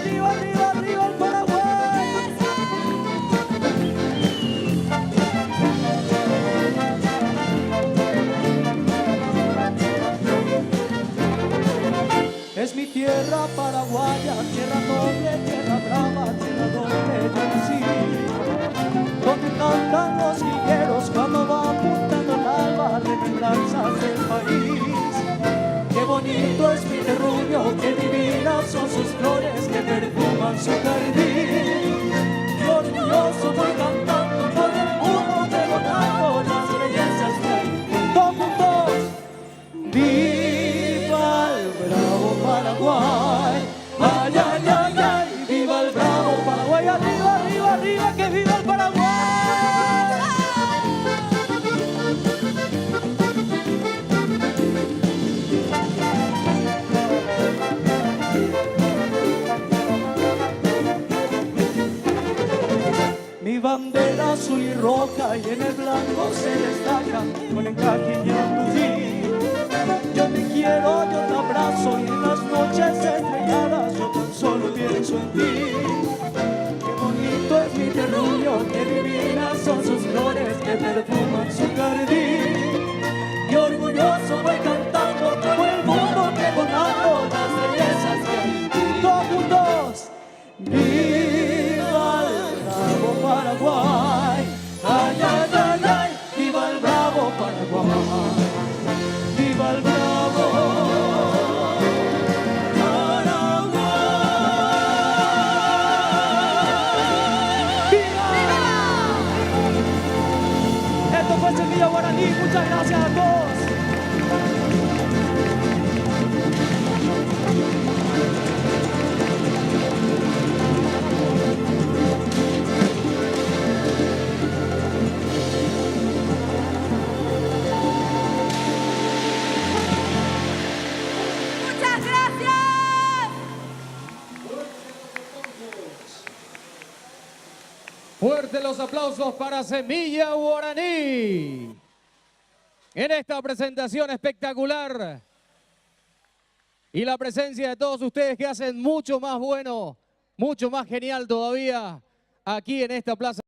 arriba, arriba, arriba el Paraguay. Es mi tierra paraguaya, tierra noble, tierra brava, tierra donde yo nací, donde cantan los guilleros cuando va apuntando el alba, remembranzas del país. Qué bonito es mi terruño, qué divinas son sus flores que perfuman su jardín. Qué orgulloso voy cantando por el mundo, devotando las bellezas que hay. Todos juntos, ¡viva el bravo Paraguay! ¡Ay, ay, ay, ay! ¡Viva el bravo Paraguay! ¡Arriba, arriba, arriba! ¡Que viva el Paraguay! Mi bandera azul y roja y en el blanco se destaca con encaje y ambudí. Yo te quiero, yo te abrazo y en las noches estrelladas yo tan solo pienso en ti. Qué bonito es mi terruño, qué divinas son sus flores que perfuman su jardín. Y orgulloso voy cantando por el mundo pregonando las bellezas que hay. Todos juntos, ¡viva el bravo Paraguay! ¡Ay, ay, ay, ay! ¡Viva el bravo Paraguay! ¡Viva el bravo Paraguay! ¡Viva! Esto fue Semilla Guaraní. Muchas gracias a todos. Fuertes los aplausos para Semilla Guaraní. En esta presentación espectacular. Y la presencia de todos ustedes que hacen mucho más bueno, mucho más genial todavía aquí en esta plaza.